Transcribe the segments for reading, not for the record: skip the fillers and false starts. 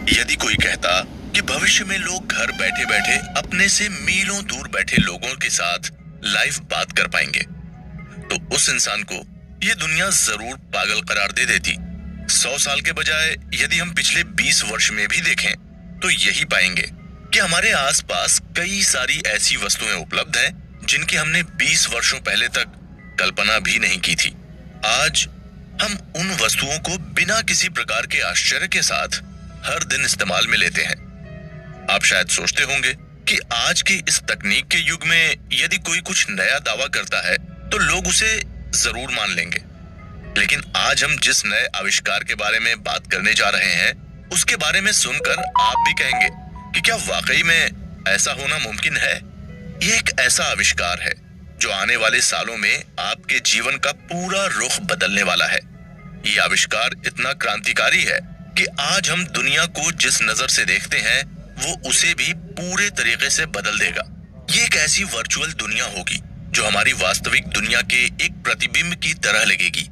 यदि कोई कहता कि भविष्य में लोग घर बैठे बैठे अपने से मीलों दूर बैठे लोगों के साथ लाइव बात कर पाएंगे, तो उस इंसान को यह दुनिया जरूर पागल करार दे देती। 100 साल के बजाय यदि हम पिछले 20 वर्ष में भी देखें तो यही पाएंगे कि हमारे आसपास कई सारी ऐसी वस्तुएं उपलब्ध हैं जिनकी हमने 20 वर्षों पहले तक कल्पना भी नहीं की थी। आज हम उन वस्तुओं को बिना किसी प्रकार के आश्चर्य के साथ हर दिन इस्तेमाल में लेते हैं। आप शायद सोचते होंगे कि आज के इस तकनीक के युग में यदि कोई कुछ नया दावा करता है तो लोग उसे जरूर मान लेंगे, लेकिन आज हम जिस नए आविष्कार के बारे में बात करने जा रहे हैं उसके बारे में सुनकर आप भी कहेंगे कि क्या वाकई में ऐसा होना मुमकिन है। ये एक ऐसा आविष्कार है जो आने वाले सालों में आपके जीवन का पूरा रुख बदलने वाला है। ये आविष्कार इतना क्रांतिकारी है कि आज हम दुनिया को जिस नजर से देखते हैं वो उसे भी पूरे तरीके से बदल देगा। ये एक ऐसी वर्चुअल दुनिया होगी जो हमारी वास्तविक दुनिया के एक प्रतिबिंब की तरह लगेगी।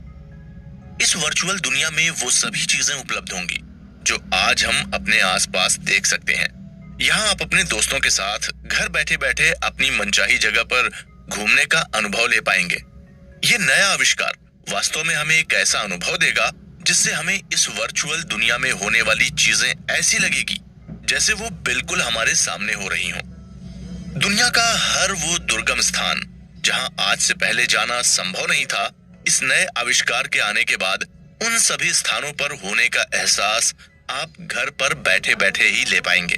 इस वर्चुअल दुनिया में वो सभी चीजें उपलब्ध होंगी जो आज हम अपने आसपास देख सकते हैं। यहाँ आप अपने दोस्तों के साथ घर बैठे बैठे अपनी मनचाही जगह पर घूमने का अनुभव ले पाएंगे। ये नया आविष्कार वास्तव में हमें एक ऐसा अनुभव देगा जिससे हमें इस वर्चुअल दुनिया में होने वाली चीजें ऐसी लगेगी जैसे वो बिल्कुल हमारे सामने हो रही हों। दुनिया का हर वो दुर्गम स्थान जहां आज से पहले जाना संभव नहीं था, इस नए आविष्कार के आने के बाद उन सभी स्थानों पर होने का एहसास आप घर पर बैठे बैठे ही ले पाएंगे।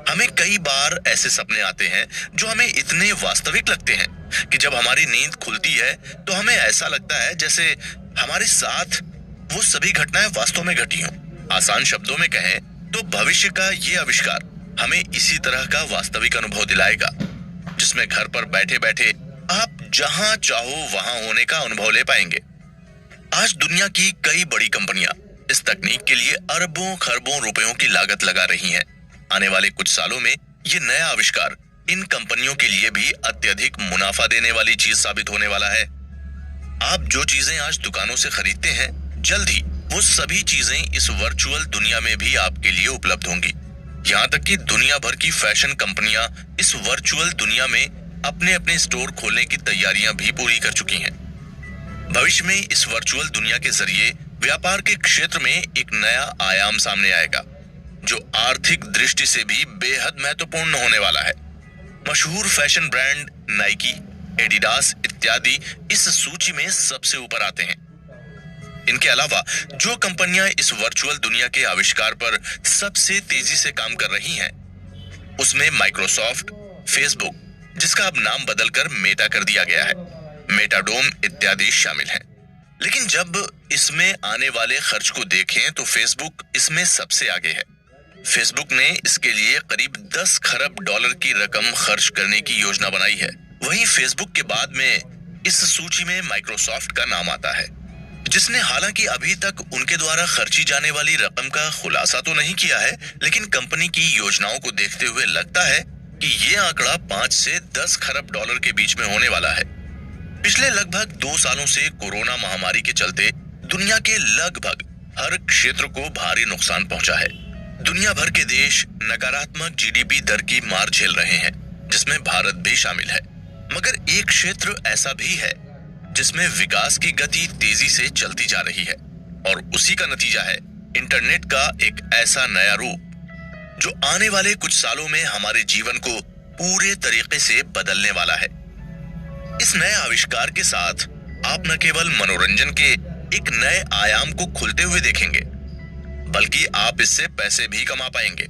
हमें कई बार ऐसे सपने आते हैं जो हमें इतने वास्तविक लगते हैं कि जब हमारी नींद खुलती है तो हमें ऐसा लगता है जैसे हमारे साथ वो सभी घटनाएं वास्तव में घटी हों। आसान शब्दों में कहें तो भविष्य का ये आविष्कार हमें इसी तरह का वास्तविक अनुभव दिलाएगा जिसमें घर पर बैठे बैठे आप जहां चाहो वहां होने का अनुभव ले पाएंगे। आज दुनिया की कई बड़ी कंपनियां इस तकनीक के लिए अरबों खरबों रुपयों की लागत लगा रही हैं। आने वाले कुछ सालों में ये नया आविष्कार इन कंपनियों के लिए भी अत्यधिक मुनाफा देने वाली चीज साबित होने वाला है। आप जो चीजें आज दुकानों से खरीदते हैं, जल्द ही वो सभी चीजें इस वर्चुअल दुनिया में भी आपके लिए उपलब्ध होंगी। यहाँ तक कि दुनिया भर की फैशन कंपनियां इस वर्चुअल दुनिया में अपने अपने स्टोर खोलने की तैयारियां भी पूरी कर चुकी हैं। भविष्य में इस वर्चुअल दुनिया के जरिए व्यापार के क्षेत्र में एक नया आयाम सामने आएगा जो आर्थिक दृष्टि से भी बेहद महत्वपूर्ण होने वाला है। मशहूर फैशन ब्रांड नाइकी, एडिडास इत्यादि इस सूची में सबसे ऊपर आते हैं। इनके अलावा जो कंपनियां इस वर्चुअल दुनिया के आविष्कार पर सबसे तेजी से काम कर रही हैं, उसमें माइक्रोसॉफ्ट, फेसबुक, जिसका अब नाम बदलकर मेटा कर दिया गया है, मेटाडोम इत्यादि शामिल हैं। लेकिन जब इसमें आने वाले खर्च को देखें तो फेसबुक इसमें सबसे आगे है। फेसबुक ने इसके लिए करीब 10 खरब डॉलर की रकम खर्च करने की योजना बनाई है। वहीं फेसबुक के बाद में इस सूची में माइक्रोसॉफ्ट का नाम आता है, जिसने हालांकि अभी तक उनके द्वारा खर्ची जाने वाली रकम का खुलासा तो नहीं किया है, लेकिन कंपनी की योजनाओं को देखते हुए लगता है कि ये आंकड़ा 5 से 10 खरब डॉलर के बीच में होने वाला है। पिछले लगभग 2 सालों से कोरोना महामारी के चलते दुनिया के लगभग हर क्षेत्र को भारी नुकसान पहुंचा है। दुनिया भर के देश नकारात्मक जीडीपी दर की मार झेल रहे हैं, जिसमें भारत भी शामिल है। मगर एक क्षेत्र ऐसा भी है जिसमें विकास की गति तेजी से चलती जा रही है, और उसी का नतीजा है इंटरनेट का एक ऐसा नया रूप जो आने वाले कुछ सालों में हमारे जीवन को पूरे तरीके से बदलने वाला है। इस नए आविष्कार के साथ आप न केवल मनोरंजन के एक नए आयाम को खुलते हुए देखेंगे, बल्कि आप इससे पैसे भी कमा पाएंगे।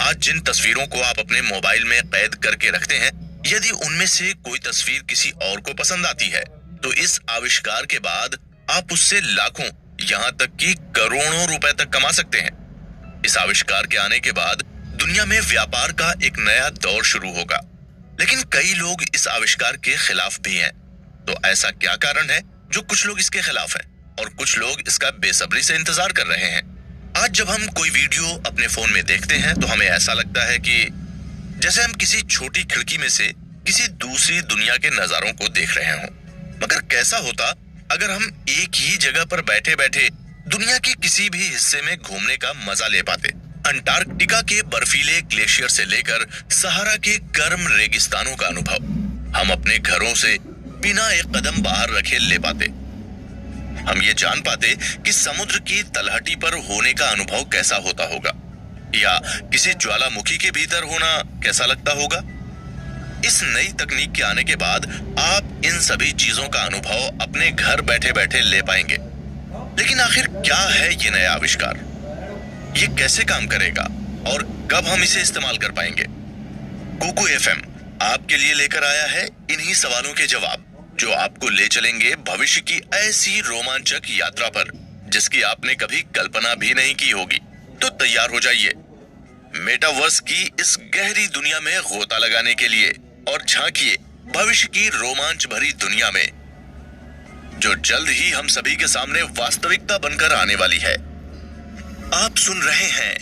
आज जिन तस्वीरों को आप अपने मोबाइल में कैद करके रखते हैं, यदि उनमें से कोई तस्वीर किसी और को पसंद आती है तो इस आविष्कार के बाद आप उससे लाखों, यहाँ तक कि करोड़ों रुपए तक कमा सकते हैं। इस आविष्कार के आने के बाद दुनिया में व्यापार का एक नया दौर शुरू होगा, लेकिन कई लोग इस आविष्कार के खिलाफ भी हैं। तो ऐसा क्या कारण है जो कुछ लोग इसके खिलाफ हैं और कुछ लोग इसका बेसब्री से इंतजार कर रहे हैं? आज जब हम कोई वीडियो अपने फोन में देखते हैं तो हमें ऐसा लगता है कि जैसे हम किसी छोटी खिड़की में से किसी दूसरी दुनिया के नजारों को देख रहे हों। मगर कैसा होता अगर हम एक ही जगह पर बैठे बैठे दुनिया के किसी भी हिस्से में घूमने का मजा ले पाते? अंटार्कटिका के बर्फीले ग्लेशियर से लेकर सहारा के गर्म रेगिस्तानों का अनुभव हम अपने घरों से बिना एक कदम बाहर रखे ले पाते। हम ये जान पाते कि समुद्र की तलहटी पर होने का अनुभव कैसा होता होगा, या किसी ज्वालामुखी के भीतर होना कैसा लगता होगा। इस नई तकनीक के आने के बाद आप इन सभी चीजों का अनुभव अपने घर बैठे बैठे ले पाएंगे। लेकिन आखिर क्या है ये नया आविष्कार, ये कैसे काम करेगा और कब हम इसे इस्तेमाल कर पाएंगे? कुकू एफएम आपके लिए लेकर आया है इन्हीं सवालों के जवाब, जो आपको ले चलेंगे भविष्य की ऐसी रोमांचक यात्रा पर जिसकी आपने कभी कल्पना भी नहीं की होगी। तो तैयार हो जाइए मेटावर्स की इस गहरी दुनिया में गोता लगाने के लिए और झांकिए भविष्य की रोमांच भरी दुनिया में, जो जल्द ही हम सभी के सामने वास्तविकता बनकर आने वाली है। आप सुन रहे हैं